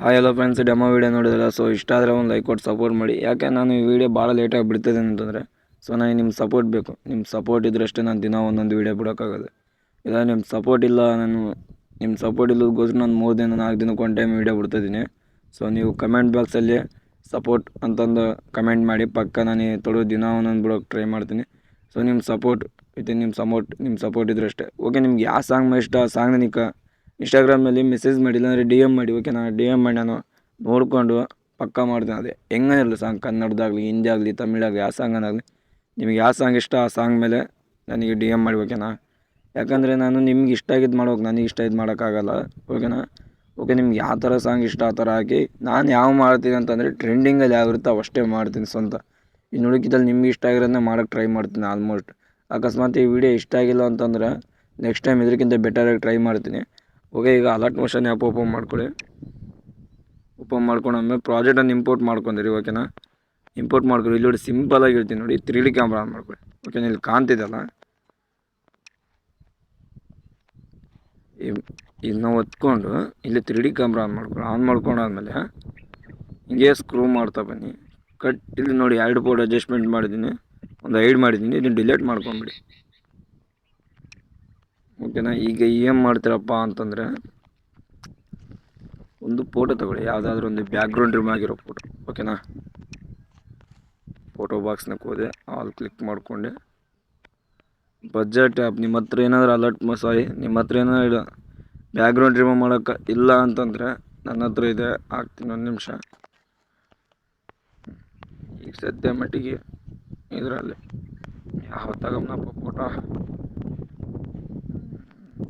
Hi hello friends, demo video ನೋಡಿದ್ರೆ so ಇಷ್ಟ ಆದರೆ ಒಂದು ಲೈಕ್ ಕೊಟ್ಟು ಸಪೋರ್ಟ್ ಮಾಡಿ. ಯಾಕೆ ನಾನು ಈ ವಿಡಿಯೋ ಭಾಳ ಲೇಟಾಗಿ ಬಿಡ್ತಿದ್ದೇನೆ ಅಂತಂದರೆ ಸೊ ನನಗೆ ನಿಮ್ಮ ಸಪೋರ್ಟ್ ಬೇಕು. ನಿಮ್ಮ ಸಪೋರ್ಟ್ ಇದ್ರಷ್ಟೇ ನಾನು ದಿನ ಒಂದೊಂದು ವೀಡಿಯೋ ಬಿಡೋಕ್ಕಾಗೋದು. ಇಲ್ಲ ನಿಮ್ಮ ಸಪೋರ್ಟ್ ಇಲ್ಲ, ನಿಮ್ಮ ಸಪೋರ್ಟ್ ಇಲ್ಲದಕ್ಕೋಸ್ಕರ ನಾನು 3 ದಿನ 4 ದಿನಕ್ಕೆ ಒನ್ ಟೈಮ್ ವೀಡಿಯೋ ಬಿಡ್ತಾಯಿದ್ದೀನಿ. ಸೊ ನೀವು ಕಮೆಂಟ್ ಬಾಕ್ಸಲ್ಲಿ ಸಪೋರ್ಟ್ ಅಂತಂದು ಕಮೆಂಟ್ ಮಾಡಿ, ಪಕ್ಕ ನಾನು ತೊಡೋ ದಿನ ಒಂದೊಂದು ಬಿಡೋಕ್ಕೆ ಟ್ರೈ ಮಾಡ್ತೀನಿ. ಸೊ ನಿಮ್ಮ ಸಪೋರ್ಟ್ ನಿಮ್ಮ ಸಪೋರ್ಟ್ ಇದ್ರಷ್ಟೇ. ಓಕೆ, ನಿಮ್ಗೆ ಯಾವ ಸಾಂಗ್ ಇಷ್ಟ ಆ ಸಾಂಗ್ ನನಗೆ ಇನ್ಸ್ಟಾಗ್ರಾಮ್ನಲ್ಲಿ ಮೆಸೇಜ್ ಮಾಡಿಲ್ಲ ಅಂದರೆ ಡಿ ಎಮ್ ಮಾಡಿ. ಓಕೆ, ನಾನು ಡಿ ಎಮ್ ಮಾಡಿ ನಾನು ನೋಡಿಕೊಂಡು ಪಕ್ಕ ಮಾಡ್ತೀನಿ. ಅದೇ ಹೆಂಗನಿರಲಿ ಸಾಂಗ್, ಕನ್ನಡದಾಗಲಿ ಹಿಂದಿ ಆಗಲಿ ತಮಿಳಾಗಲಿ ಯಾವ ಸಾಂಗನಾಗಲಿ, ನಿಮಗೆ ಯಾವ ಸಾಂಗ್ ಇಷ್ಟ ಆ ಸಾಂಗ್ ಮೇಲೆ ನನಗೆ ಡಿ ಎಮ್ ಮಾಡಿ. ಓಕೆನಾ? ಯಾಕಂದರೆ ನಾನು ನಿಮ್ಗೆ ಇಷ್ಟ ಆಗಿದ್ದು ಮಾಡ್ಬೇಕು, ನನಗೆ ಇಷ್ಟ ಇದು ಮಾಡೋಕ್ಕಾಗಲ್ಲ. ಓಕೆನಾ? ಓಕೆ, ನಿಮ್ಗೆ ಯಾವ ಥರ ಸಾಂಗ್ ಇಷ್ಟ ಆ ಥರ ಹಾಕಿ. ನಾನು ಯಾವ ಮಾಡ್ತೀನಿ ಅಂತಂದರೆ ಟ್ರೆಂಡಿಂಗಲ್ಲಿ ಯಾವ ಇರುತ್ತೋ ಅವಷ್ಟೇ ಮಾಡ್ತೀನಿ ಸ್ವಂತ. ಇನ್ನು ಉಳಿಕಿದ್ದಲ್ಲಿ ನಿಮ್ಗೆ ಇಷ್ಟ ಆಗಿರೋದನ್ನ ಮಾಡೋಕ್ಕೆ ಟ್ರೈ ಮಾಡ್ತೀನಿ. ಆಲ್ಮೋಸ್ಟ್ ಅಕಸ್ಮಾತ್ ಈ ವಿಡಿಯೋ ಇಷ್ಟ ಆಗಿಲ್ಲ ಅಂತಂದರೆ ನೆಕ್ಸ್ಟ್ ಟೈಮ್ ಇದಕ್ಕಿಂತ ಬೆಟರಾಗಿ ಟ್ರೈ ಮಾಡ್ತೀನಿ. ಓಕೆ, ಈಗ ಅಲರ್ಟ್ ಮೋಷನ್ ಆ್ಯಪ್ ಓಪನ್ ಮಾಡ್ಕೊಳ್ಳಿ. ಓಪನ್ ಮಾಡ್ಕೊಂಡಾದ್ಮೇಲೆ ಪ್ರಾಜೆಕ್ಟನ್ನು ಇಂಪೋರ್ಟ್ ಮಾಡ್ಕೊಂಡಿರಿ. ಓಕೆನಾ? ಇಂಪೋರ್ಟ್ ಮಾಡ್ಕೊಳ್ಳಿ. ಇಲ್ಲಿ ನೋಡಿ ಸಿಂಪಲಾಗಿ ಹೇಳ್ತೀನಿ ನೋಡಿ, 3D ಕ್ಯಾಮ್ರಾ ಆನ್ ಮಾಡ್ಕೊಳ್ಳಿ. ಓಕೆ, ಇಲ್ಲಿ ಕಾಣ್ತಿದ್ದಲ್ಲ, ಇದನ್ನ ಒತ್ಕೊಂಡು ಇಲ್ಲಿ 3D ಕ್ಯಾಮ್ರಾ ಆನ್ ಮಾಡ್ಕೊಳ್ಳಿ. ಆನ್ ಮಾಡ್ಕೊಂಡಾದ್ಮೇಲೆ ಹಿಂಗೆ ಸ್ಕ್ರೂ ಮಾಡ್ತಾ ಬನ್ನಿ. ಇಲ್ಲಿ ನೋಡಿ 2 ಫೋಟೋ ಅಡ್ಜಸ್ಟ್ಮೆಂಟ್ ಮಾಡಿದ್ದೀನಿ, ಒಂದು ಹೈಡ್ ಮಾಡಿದ್ದೀನಿ. ಇದನ್ನು ಡಿಲೀಟ್ ಮಾಡ್ಕೊಂಬಿಡಿ. ಓಕೆನಾ? ಈಗ ಏನು ಮಾಡ್ತೀರಪ್ಪ ಅಂತಂದರೆ ಒಂದು ಫೋಟೋ ತಗೊಳ್ಳಿ, ಯಾವುದಾದ್ರೂ ಒಂದು ಬ್ಯಾಕ್ಗ್ರೌಂಡ್ ರಿಮೂವ್ ಆಗಿರೋ ಫೋಟೋ. ಓಕೆನಾ? ಫೋಟೋ ಬಾಕ್ಸ್ನಾಗ ಹೋದೆ, ಆಲ್ ಕ್ಲಿಕ್ ಮಾಡ್ಕೊಂಡೆ. ಬಜೆಟ್ ಆ್ಯಪ್ ನಿಮ್ಮ ಹತ್ರ ಏನಾದರೂ ನಿಮ್ಮ ಹತ್ರ ಏನಾದರೂ ಬ್ಯಾಕ್ಗ್ರೌಂಡ್ ರಿಮೂವ್ ಮಾಡೋಕ್ಕೆ ಇಲ್ಲ ಅಂತಂದರೆ ನನ್ನ ಹತ್ರ ಇದೆ, ಹಾಕ್ತೀನಿ. 1 ನಿಮಿಷ. ಈಗ ಸದ್ಯ ಮಟ್ಟಿಗೆ ಇದರಲ್ಲಿ ಯಾವ ತಗೊಂಬಪ್ಪ ಫೋಟೋ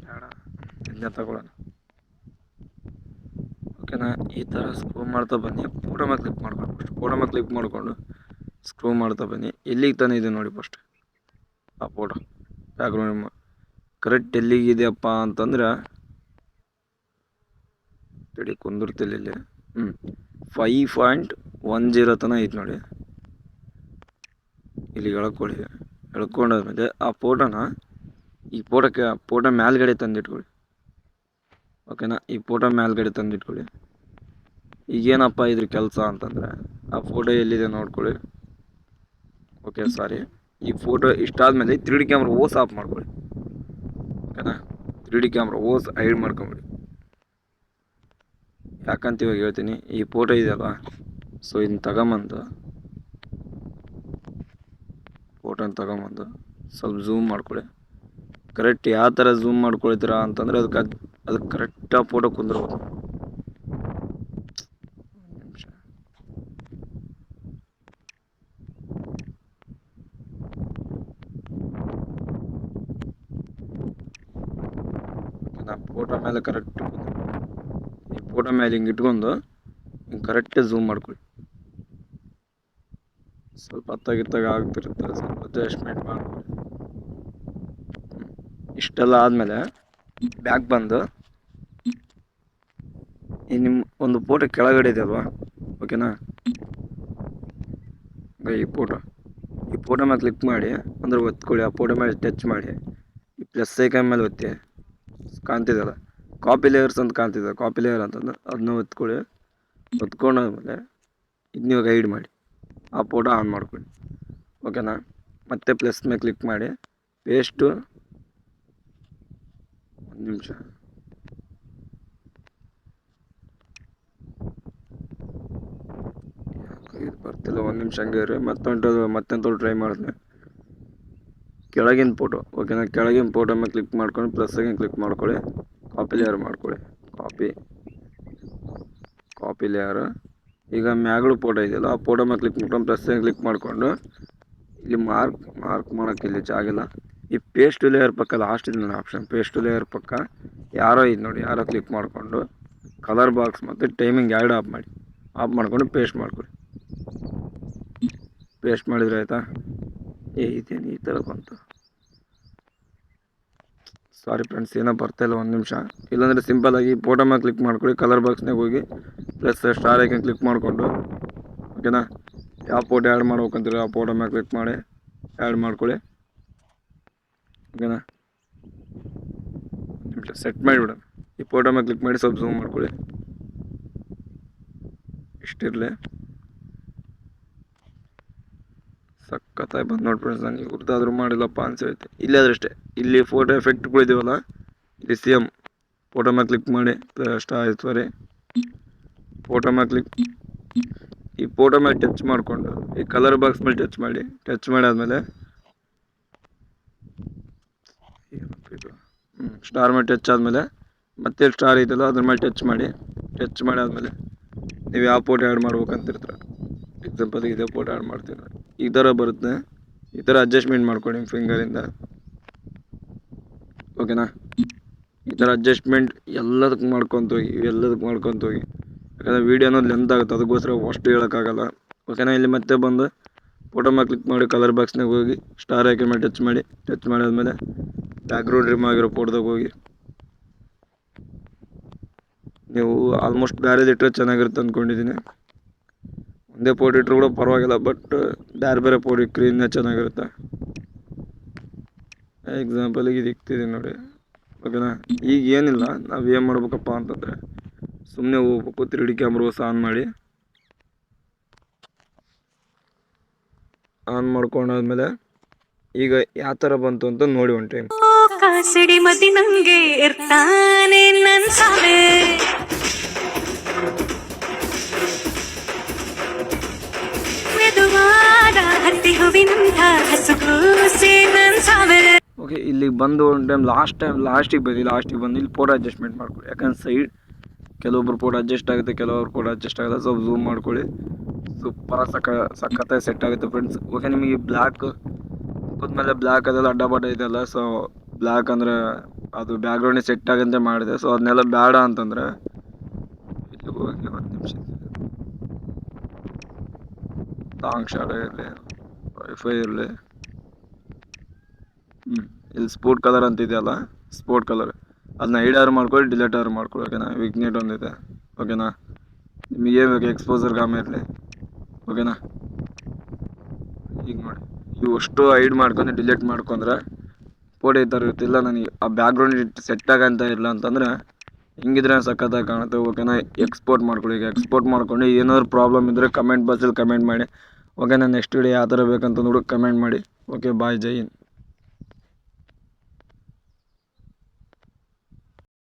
ಬೇಡ, ಇದನ್ನೇ ತಗೊಳ್ಳೋಣ. ಓಕೆನಾ? ಈ ಥರ ಸ್ಕ್ರೂ ಮಾಡ್ತಾ ಬನ್ನಿ. ಫೋಟೋ ಮೇಲೆ ಕ್ಲಿಕ್ ಮಾಡ್ಕೊಂಡು ಫೋಟೋ ಮೇಲೆ ಕ್ಲಿಕ್ ಮಾಡಿಕೊಂಡು ಸ್ಕ್ರೂ ಮಾಡ್ತಾ ಬನ್ನಿ. ಎಲ್ಲಿಗೆ ತಾನೇ ಇದೆ ನೋಡಿ ಫಸ್ಟ್ ಆ ಫೋಟೋ ಬ್ಯಾಕ್ಗ್ರೌಂಡ್ ಕರೆಕ್ಟ್ ಎಲ್ಲಿಗಿದೆಯಪ್ಪ ಅಂತಂದ್ರೆ ತಡಿ ಕುಂದಿರ್ತಿಲ್ಲ ಇಲ್ಲಿ. 5.10 ತನಕ ಐತೆ ನೋಡಿ. ಇಲ್ಲಿ ಎಳ್ಕೊಳ್ಳಿ. ಎಳ್ಕೊಂಡಾದ್ಮೇಲೆ ಆ ಫೋಟೋನ ಈ ಫೋಟೋ ಮೇಲ್ಗಡೆ ತಂದಿಟ್ಕೊಳ್ಳಿ. ಓಕೆನಾ? ಈ ಫೋಟೋ ಮೇಲ್ಗಡೆ ತಂದಿಟ್ಕೊಳ್ಳಿ. ಈಗೇನಪ್ಪ ಇದ್ರ ಕೆಲಸ ಅಂತಂದರೆ ಆ ಫೋಟೋ ಎಲ್ಲಿದೆ ನೋಡ್ಕೊಳ್ಳಿ. ಓಕೆ, ಸಾರಿ, ಈ ಫೋಟೋ ಇಷ್ಟಾದಮೇಲೆ 3D ಕ್ಯಾಮ್ರಾ ಓಸ್ ಆಫ್ ಮಾಡ್ಕೊಳ್ಳಿ. ಓಕೆನಾ? 3D ಕ್ಯಾಮ್ರಾ ಓಸ್ ಹೈಡ್ ಮಾಡ್ಕೊಂಬಿಡಿ. ಯಾಕಂತ ಇವಾಗ ಹೇಳ್ತೀನಿ. ಈ ಫೋಟೋ ಇದೆಯಲ್ಲ, ಸೊ ಇದನ್ನ ತಗೊಂಬಂದು ಸ್ವಲ್ಪ ಝೂಮ್ ಮಾಡ್ಕೊಳ್ಳಿ. ಕರೆಕ್ಟ್ ಯಾವ ಥರ ಝೂಮ್ ಮಾಡ್ಕೊಳ್ತೀರಾ ಅಂತಂದರೆ ಅದಕ್ಕೆ ಕರೆಕ್ಟಾಗಿ ಫೋಟೋ ಕುಂದಿರ್ಬೇಕು. ನಿಮಿಷ. ಫೋಟೋ ಮೇಲೆ ಕರೆಕ್ಟ್ ಈ ಫೋಟೋ ಮೇಲೆ ಹಿಂಗೆ ಇಟ್ಕೊಂಡು ಹಿಂಗೆ ಕರೆಕ್ಟಾಗಿ ಝೂಮ್ ಮಾಡ್ಕೊಳ್ಳಿ. ಸ್ವಲ್ಪ ಹತ್ತಾಗಿತ್ತಾಗ ಆಗ್ತಿರುತ್ತೆ, ಸ್ವಲ್ಪ ಅಡ್ಜಸ್ಟ್ಮೆಂಟ್ ಮಾಡ್ಕೊಳ್ಳಿ. ಇಷ್ಟೆಲ್ಲ ಆದಮೇಲೆ ಬ್ಯಾಕ್ ಬಂದು ಈ ನಿಮ್ಮ ಒಂದು ಫೋಟೋ ಕೆಳಗಡೆ ಇದೆ ಅಲ್ವಾ? ಓಕೆನಾ? ಈ ಫೋಟೋ ಮೇಲೆ ಕ್ಲಿಕ್ ಮಾಡಿ ಅಂದ್ರೆ ಒತ್ಕೊಳ್ಳಿ. ಆ ಫೋಟೋ ಮೇಲೆ ಟಚ್ ಮಾಡಿ ಈ ಪ್ಲಸ್ ಐಕಾನ್ ಮೇಲೆ ಒತ್ತಿ. ಕಾಣ್ತಿದ್ದಲ್ಲ, ಕಾಪಿ ಲೇಯರ್ಸ್ ಅಂತ ಕಾಣ್ತಿದೆ, ಕಾಪಿ ಲೇಯರ್ ಅಂತಂದು ಅದನ್ನ ಒತ್ಕೊಳ್ಳಿ. ಒತ್ಕೊಂಡಾದ್ಮೇಲೆ ಇದನ್ನ ಗೈಡ್ ಮಾಡಿ ಆ ಫೋಟೋ ಆನ್ ಮಾಡ್ಕೊಳ್ಳಿ. ಓಕೆನಾ? ಮತ್ತೆ ಪ್ಲಸ್ ಮೇಲೆ ಕ್ಲಿಕ್ ಮಾಡಿ ಪೇಸ್ಟು. 1 ನಿಮಿಷ. ಇದು ಬರ್ತಿಲ್ಲ, 1 ನಿಮಿಷ ಹಂಗೆ ಇರಿ. ಮತ್ತೊಂದು ಟ್ರೈ ಮಾಡಿದೆ. ಕೆಳಗಿನ ಫೋಟೋ. ಓಕೆನಾ? ಕೆಳಗಿನ ಫೋಟೋ ಮೇಲೆ ಕ್ಲಿಕ್ ಮಾಡ್ಕೊಂಡು ಪ್ಲಸ್ ಆಗಿ ಕ್ಲಿಕ್ ಮಾಡ್ಕೊಳ್ಳಿ. ಕಾಪಿ ಲೇಯರ್ ಮಾಡ್ಕೊಳ್ಳಿ. Copy layer. ಈಗ ಮ್ಯಾಗಳು ಫೋಟೋ ಇದೆಯಲ್ಲ, ಆ ಫೋಟೋ ಮೇಲೆ ಕ್ಲಿಕ್ ಮಾಡ್ಕೊಂಡು ಪ್ಲಸ್ ಆಗಿ ಕ್ಲಿಕ್ ಮಾಡಿಕೊಂಡು ಇಲ್ಲಿ ಮಾರ್ಕ್ ಮಾಡೋಕ್ಕೆ ಇಲ್ಲಿ ಜಾಗಿಲ್ಲ. ಈ ಪೇಸ್ಟ್ ಲೇಯರ್ ಪಕ್ಕ ಲಾಸ್ಟ್ ಇದೆ ನೋಡಿ ಆಪ್ಷನ್, ಪೇಸ್ಟ್ ಲೇಯರ್ ಪಕ್ಕ ಯಾರೋ ಇದು ನೋಡಿ, ಯಾರೋ ಕ್ಲಿಕ್ ಮಾಡಿಕೊಂಡು ಕಲರ್ ಬಾಕ್ಸ್ ಮತ್ತು ಟೈಮಿಂಗ್ 2 ಆಫ್ ಮಾಡ್ಕೊಂಡು ಪೇಸ್ಟ್ ಮಾಡ್ಕೊಳ್ಳಿ. ಪೇಸ್ಟ್ ಮಾಡಿದರೆ ಆಯಿತಾ? ಇದೇನು ಈ ಥರ ಬಂತು? ಸಾರಿ ಫ್ರೆಂಡ್ಸ್, ಏನೋ ಬರ್ತಾಯಿಲ್ಲ. 1 ನಿಮಿಷ. ಇಲ್ಲಾಂದರೆ ಸಿಂಪಲಾಗಿ ಫೋಟೋ ಮೇಲೆ ಕ್ಲಿಕ್ ಮಾಡ್ಕೊಳ್ಳಿ. ಕಲರ್ ಬಾಕ್ಸ್ನಾಗ ಹೋಗಿ ಪ್ಲಸ್ ಸ್ಟಾರ್ ಐಕನ್ ಕ್ಲಿಕ್ ಮಾಡಿಕೊಂಡು ಓಕೆನಾ? ಯಾವ ಫೋಟೋ ಆ್ಯಡ್ ಮಾಡ್ಬೇಕಂತೀರ ಆ ಫೋಟೋ ಮೇಲೆ ಕ್ಲಿಕ್ ಮಾಡಿ ಆ್ಯಡ್ ಮಾಡ್ಕೊಳ್ಳಿ. ಓಕೆನಾ? 1 ನಿಮಿಷ ಸೆಟ್ ಮಾಡಿಬಿಡೋಣ. ಈ ಫೋಟೋ ಮೇಲೆ ಕ್ಲಿಕ್ ಮಾಡಿ ಸ್ವಲ್ಪ ಝೂಮ್ ಮಾಡ್ಕೊಳ್ಳಿ. ಇಷ್ಟಿರಲಿ. ಸಖತ್ತಾಗಿ ಬಂದು ನೋಡಿ ಫ್ರೆಂಡ್ಸ್, ನಾನು ಇವ್ರದ್ದಾದ್ರೂ ಮಾಡಿಲ್ಲಪ್ಪ ಅನ್ಸೈತೆ. ಇಲ್ಲೇ ಆದ್ರೆ ಅಷ್ಟೇ, ಇಲ್ಲಿ ಫೋಟೋ ಎಫೆಕ್ಟ್ಗಳಿದೆಯಲ್ಲ, ಇಲ್ಲಿ ಸೇಮ್ ಫೋಟೋ ಮೇಲೆ ಕ್ಲಿಕ್ ಮಾಡಿ ಫೋಟೋ ಮೇಲೆ ಕ್ಲಿಕ್, ಈ ಫೋಟೋ ಮೇಲೆ ಟಚ್ ಮಾಡಿಕೊಂಡು ಈ ಕಲರ್ ಬಾಕ್ಸ್ ಮೇಲೆ ಟಚ್ ಮಾಡಿ ಆದಮೇಲೆ ಸ್ಟಾರ್ ಮೇಲೆ ಟಚ್ ಆದಮೇಲೆ ಮತ್ತೆ ಸ್ಟಾರ್ ಐತಲ್ಲ ಅದ್ರ ಮೇಲೆ ಟಚ್ ಮಾಡಿ ಆದಮೇಲೆ ನೀವು ಯಾವ ಫೋಟೋ ಆ್ಯಡ್ ಮಾಡ್ಬೇಕಂತಿರ್ತೀರ. ಎಕ್ಸಾಂಪಲ್ ಇದೇ ಫೋಟೋ ಆ್ಯಡ್ ಮಾಡ್ತೀನಿ, ಈ ಥರ ಬರುತ್ತೆ. ಈ ಥರ ಅಡ್ಜಸ್ಟ್ಮೆಂಟ್ ಮಾಡ್ಕೊಳ್ಳಿ ನಿಮ್ಮ ಫಿಂಗರಿಂದ, ಓಕೆನಾ. ಈ ಥರ ಅಡ್ಜಸ್ಟ್ಮೆಂಟ್ ಎಲ್ಲದಕ್ಕೆ ಮಾಡ್ಕೊತ ಹೋಗಿ ಯಾಕಂದರೆ ವೀಡಿಯೋ ಅನ್ನೋದು ಲೆಂತ್ ಆಗುತ್ತೆ, ಅದಕ್ಕೋಸ್ಕರ ಅಷ್ಟು ಹೇಳೋಕ್ಕಾಗಲ್ಲ, ಓಕೆನಾ. ಇಲ್ಲಿ ಮತ್ತೆ ಬಂದು ಫೋಟೋ ಮೇಲೆ ಕ್ಲಿಕ್ ಮಾಡಿ ಕಲರ್ ಬಾಕ್ಸ್ನಾಗ ಹೋಗಿ ಸ್ಟಾರ್ ಐಕನ್ ಮೇಲೆ ಟಚ್ ಮಾಡಿ ಆದಮೇಲೆ ಬ್ಯಾಕ್ಗ್ರೌಂಡ್ ರಿಮೂವ್ ಆಗಿರೋ ಫೋಟೋದಾಗ ಹೋಗಿ ನೀವು ಆಲ್ಮೋಸ್ಟ್ ಬೇರೆದು ಇಟ್ಟರೆ ಚೆನ್ನಾಗಿರುತ್ತೆ ಅಂದ್ಕೊಂಡಿದ್ದೀನಿ. ಒಂದೇ ಫೋಟೋ ಇಟ್ಟರು ಕೂಡ ಪರವಾಗಿಲ್ಲ, ಬಟ್ ಬೇರೆ ಫೋಟೋ ಸ್ಕ್ರೀನ್ನೇ ಚೆನ್ನಾಗಿರುತ್ತೆ. ಎಕ್ಸಾಂಪಲಿಗೆ ಇದು ಇಕ್ತಿದ್ದೀನಿ ನೋಡಿ, ಓಕೆನಾ. ಈಗ ಏನಿಲ್ಲ, ನಾವು ಏನು ಮಾಡ್ಬೇಕಪ್ಪ ಅಂತಂದರೆ ಸುಮ್ಮನೆ ಹೋಗ್ಬೇಕು, 3D ಕ್ಯಾಮ್ರಾಸ್ ಆನ್ ಮಾಡ್ಕೊಂಡಾದ್ಮೇಲೆ ಈಗ ಯಾವ ಥರ ಬಂತು ಅಂತ ನೋಡಿ ಒಂದು ಟೈಮ್. ಕಾಸಿಡಿ ಮತಿ ನಂಗೆ ಇರ್ತಾನೆ ನನ್ನ ಸಾವೆ, ಮೆದುವಾದ ಹತ್ತಿ ಹೂವಿನಂಥ ಹಸುಗೂಸಿ ನನ್ನ ಸಾವೆ. ಓಕೆ, ಇಲ್ಲಿಗೆ ಬಂದು ಒಂದು ಟೈಮ್ ಲಾಸ್ಟಿಗೆ ಬಂದು ಇಲ್ಲಿ ಫೋಟೋ ಅಡ್ಜಸ್ಟ್ಮೆಂಟ್ ಮಾಡ್ಕೊಳ್ಳಿ. ಯಾಕಂದ್ರೆ ಸೈಡ್ ಕೆಲವೊಬ್ರು ಫೋಟೋ ಅಡ್ಜಸ್ಟ್ ಆಗುತ್ತೆ, ಕೆಲವೊಬ್ರು ಫೋಟೋ ಅಡ್ಜಸ್ಟ್ ಆಗುತ್ತೆ. ಸ್ವಲ್ಪ ಝೂಮ್ ಮಾಡ್ಕೊಳ್ಳಿ, ಸೂಪರ್ ಸಖತ್ತಾಗಿ ಸೆಟ್ ಆಗುತ್ತೆ ಫ್ರೆಂಡ್ಸ್. ಓಕೆ, ನಿಮಗೆ ಬ್ಲ್ಯಾಕ್ ಕೂತ್ಮೇಲೆ ಬ್ಲ್ಯಾಕ್ ಅದೆಲ್ಲ ಅಡ್ಡ ಇದೆಯಲ್ಲ, ಸೊ ಬ್ಲ್ಯಾಕ್ ಅಂದರೆ ಅದು ಬ್ಯಾಕ್ಗ್ರೌಂಡಿಗೆ ಸೆಟ್ ಆಗಂತೆ ಮಾಡಿದೆ. ಸೊ ಅದನ್ನೆಲ್ಲ ಬೇಡ ಅಂತಂದರೆ ಇಲ್ಲಿ ಹೋಗಿ ಒಂದು ನಿಮಿಷ ಲಾಂಗ್ ಶಾಟ್ ಇರಲಿ, ವೈಫೈ ಇರಲಿ, ಇಲ್ಲಿ ಸ್ಪೋರ್ಟ್ ಕಲರ್ ಅಂತ ಇದೆಯಲ್ಲ, ಸ್ಪೋರ್ಟ್ ಕಲರ್ ಅದನ್ನ ಐಡಾರು ಮಾಡ್ಕೊಳ್ಳಿ, ಡಿಲೇಟಾರು ಮಾಡ್ಕೊಳ್ಳಿ, ಓಕೆನಾ. ವಿಗ್ನೇಟ್ ಒಂದಿದೆ, ಓಕೆನಾ. ನಿಮಗೆ ಏನು ಬೇಕು ಎಕ್ಸ್ಪೋಸರ್ ಗಾಮ ಇರಲಿ, ಓಕೆನಾ. ಈಗ ನೋಡಿ, ಇವು ಅಷ್ಟು ಹೈಡ್ ಮಾಡ್ಕೊಂಡು ಡಿಲೀಟ್ ಮಾಡ್ಕೊಂಡ್ರೆ ಫೋಟೋ ಈ ಥರ ಇರುತ್ತಿಲ್ಲ. ನನಗೆ ಆ ಬ್ಯಾಕ್ಗ್ರೌಂಡ್ ಸೆಟ್ ಆಗಂತ ಇಲ್ಲ ಅಂತಂದರೆ ಹಿಂಗಿದ್ರೆ ಸಖತ್ತಾಗಿ ಕಾಣುತ್ತೆ, ಓಕೆನಾ. ಎಕ್ಸ್ಪೋರ್ಟ್ ಮಾಡ್ಕೊಳ್ಳಿ. ಈಗ ಎಕ್ಸ್ಪೋರ್ಟ್ ಮಾಡ್ಕೊಂಡು ಏನಾದ್ರು ಪ್ರಾಬ್ಲಮ್ ಇದ್ದರೆ ಕಮೆಂಟ್ ಬಾಕ್ಸಲ್ಲಿ ಕಮೆಂಟ್ ಮಾಡಿ, ಓಕೆನಾ. ನೆಕ್ಸ್ಟ್ ವೀಡಿಯೋ ಯಾವ ಥರ ಬೇಕಂತ ನೋಡಿ ಕಮೆಂಟ್ ಮಾಡಿ. ಓಕೆ, ಬಾಯ್, ಜೈ ಹಿಂದ್.